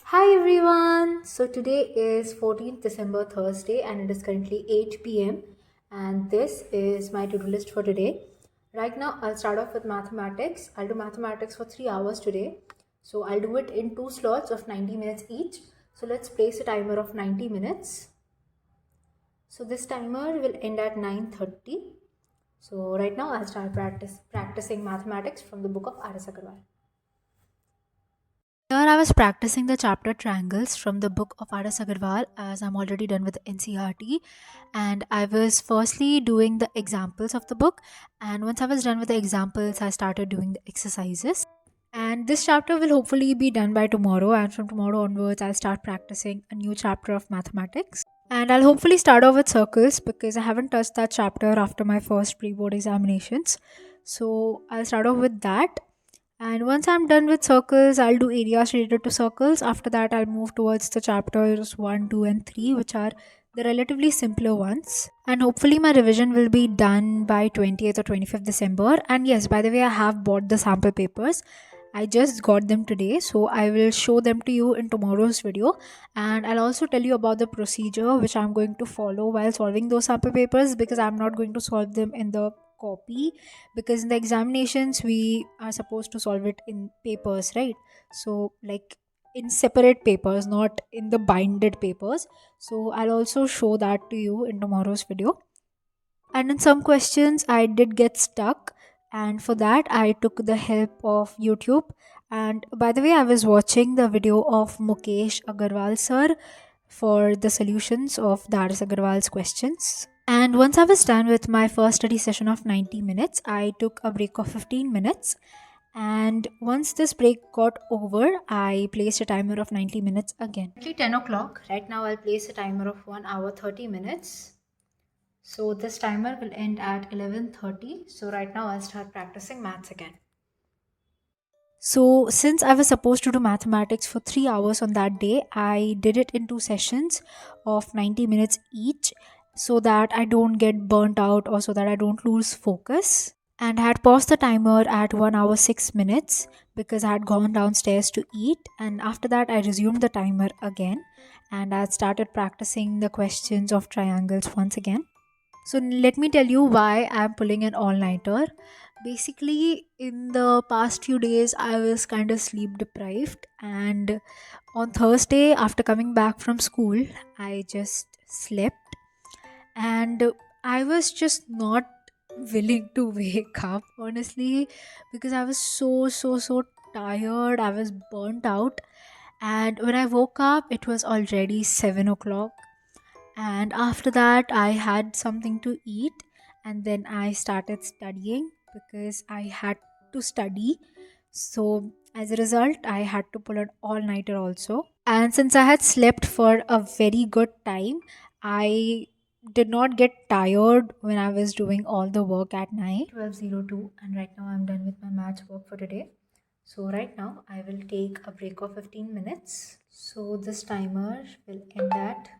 Hi everyone! So today is 14th December Thursday and it is currently 8 p.m. and this is my to-do list for today. Right now I'll start off with mathematics. I'll do mathematics for 3 hours today. So I'll do it in two slots of 90 minutes each. So let's place a timer of 90 minutes. So this timer will end at 9:30. So right now I'll start practicing mathematics from the book of R.S. Agarwal. Here I was practicing the chapter triangles from the book of R.S. Agarwal as I'm already done with NCRT, and I was firstly doing the examples of the book, and once I was done with the examples I started doing the exercises. And this chapter will hopefully be done by tomorrow, and from tomorrow onwards I'll start practicing a new chapter of mathematics. And I'll hopefully start off with circles because I haven't touched that chapter after my first pre-board examinations. So I'll start off with that, and once I'm done with circles, I'll do areas related to circles. After that, I'll move towards the chapters 1, 2, and 3, which are the relatively simpler ones. And hopefully, my revision will be done by 20th or 25th December. And yes, by the way, I have bought the sample papers. I just got them today, so I will show them to you in tomorrow's video. And I'll also tell you about the procedure which I'm going to follow while solving those sample papers, because I'm not going to solve them in the copy, because in the examinations we are supposed to solve it in papers, right? So like in separate papers, not in the binded papers. So I'll also show that to you in tomorrow's video. And in some questions I did get stuck, and for that I took the help of YouTube. And by the way, I was watching the video of Mukesh Agarwal sir for the solutions of Daris Agarwal's questions. And once I was done with my first study session of 90 minutes, I took a break of 15 minutes. And once this break got over, I placed a timer of 90 minutes again. Actually 10 o'clock. Right now I'll place a timer of 1 hour 30 minutes. So this timer will end at 11:30. So right now I'll start practicing maths again. So, since I was supposed to do mathematics for 3 hours on that day, I did it in two sessions of 90 minutes each, so that I don't get burnt out or so that I don't lose focus. And I had paused the timer at 1 hour 6 minutes because I had gone downstairs to eat. And after that, I resumed the timer again and I had started practicing the questions of triangles once again. So let me tell you why I'm pulling an all-nighter. Basically, in the past few days, I was kind of sleep deprived, and on Thursday, after coming back from school, I just slept, and I was just not willing to wake up, honestly, because I was so tired. I was burnt out, and when I woke up, it was already 7 o'clock. And after that, I had something to eat, and then I started studying because I had to study. So, as a result, I had to pull an all nighter also. And since I had slept for a very good time, I did not get tired when I was doing all the work at night. 12:02, and right now I'm done with my maths work for today. So, right now I will take a break of 15 minutes. So, this timer will end at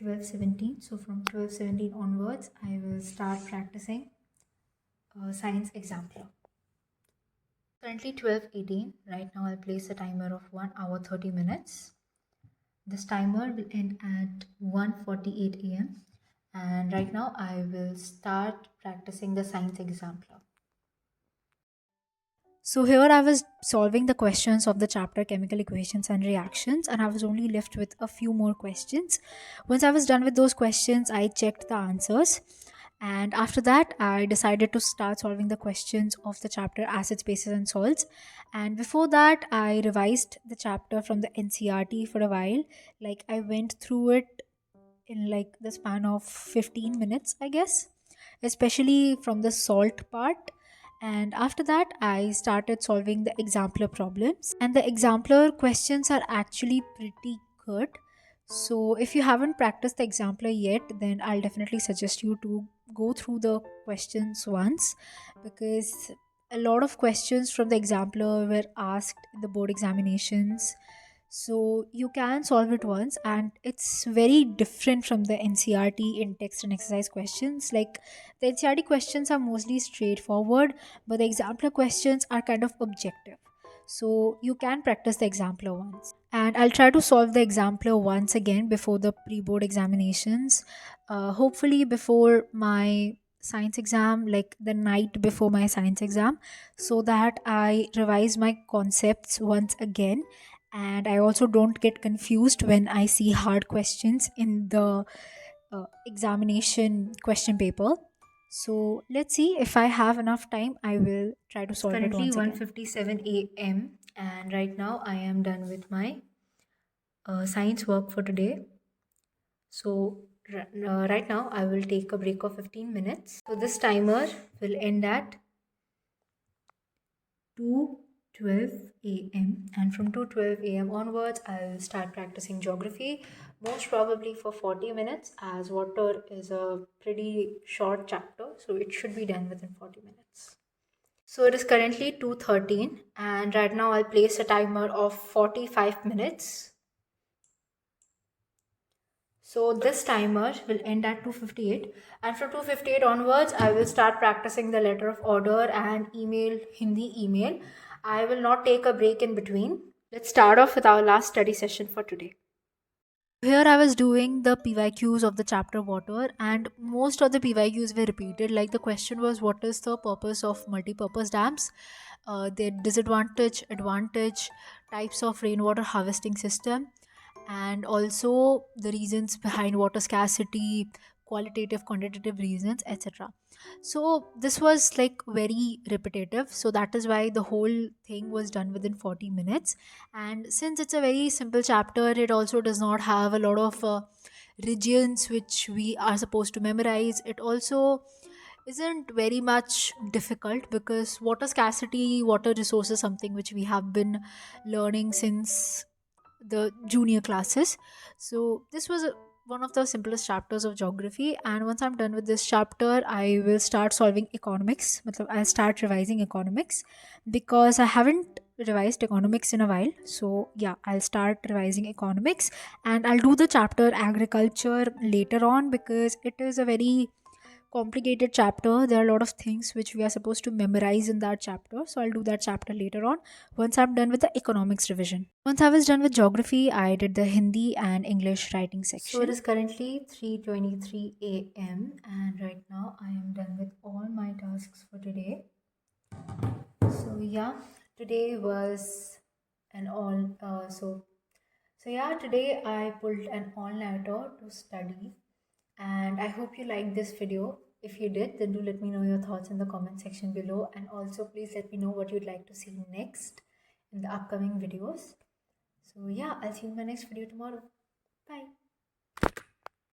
12:17. So from 12:17 onwards I will start practicing science example. Currently 12:18. Right now I'll place a timer of 1 hour 30 minutes. This timer will end at 1:48 a.m. and right now I will start practicing the science example. So here I was solving the questions of the chapter chemical equations and reactions, and I was only left with a few more questions. Once I was done with those questions, I checked the answers, and after that I decided to start solving the questions of the chapter acids, bases and salts. And before that I revised the chapter from the NCRT for a while. Like I went through it in like the span of 15 minutes, I guess, especially from the salt part. And after that, I started solving the exemplar problems. And the exemplar questions are actually pretty good. So, if you haven't practiced the exemplar yet, then I'll definitely suggest you to go through the questions once, because a lot of questions from the exemplar were asked in the board examinations. So you can solve it once, and it's very different from the NCRT in text and exercise questions. Like, the NCRT questions are mostly straightforward, but the example questions are kind of objective. So you can practice the exemplar once. And I'll try to solve the exemplar once again before the pre board examinations. Hopefully, before my science exam, like the night before my science exam, so that I revise my concepts once again, and I also don't get confused when I see hard questions in the examination question paper. So let's see, if I have enough time, I will try to solve it Currently once again. 1:57 a.m. and right now I am done with my science work for today. So right now I will take a break of 15 minutes. So this timer will end at 2:12 a.m. and from 2:12 a.m. onwards I'll start practicing geography, most probably for 40 minutes, as water is a pretty short chapter, so it should be done within 40 minutes. So it is currently 2:13 and right now I'll place a timer of 45 minutes. So this timer will end at 2:58 and from 2:58 onwards I will start practicing the letter of order and email, Hindi email. I will not take a break in between. Let's start off with our last study session for today. Here I was doing the PYQs of the chapter water, and most of the PYQs were repeated. Like, the question was, what is the purpose of multi-purpose dams? Their disadvantage, advantage, types of rainwater harvesting system, and also the reasons behind water scarcity, qualitative, quantitative reasons, etc. So this was like very repetitive. So that is why the whole thing was done within 40 minutes. And since it's a very simple chapter, it also does not have a lot of regions which we are supposed to memorize. It also isn't very much difficult, because water scarcity, water resource is something which we have been learning since the junior classes. So this was one of the simplest chapters of geography, and once I'm done with this chapter, I will start solving economics. I'll start revising economics, because I haven't revised economics in a while. So yeah, I'll start revising economics, and I'll do the chapter agriculture later on, because it is a very complicated chapter. There are a lot of things which we are supposed to memorize in that chapter. So I'll do that chapter later on, once I'm done with the economics revision. Once I was done with geography, I did the Hindi and English writing So it section. is currently 3:23 a.m. and right now I am done with all my tasks for today. So yeah, today was an all today I pulled an all-nighter to study, and I hope you liked this video. If you did, then do let me know your thoughts in the comment section below, and also please let me know what you'd like to see next in the upcoming videos. So yeah, I'll see you in my next video tomorrow. Bye.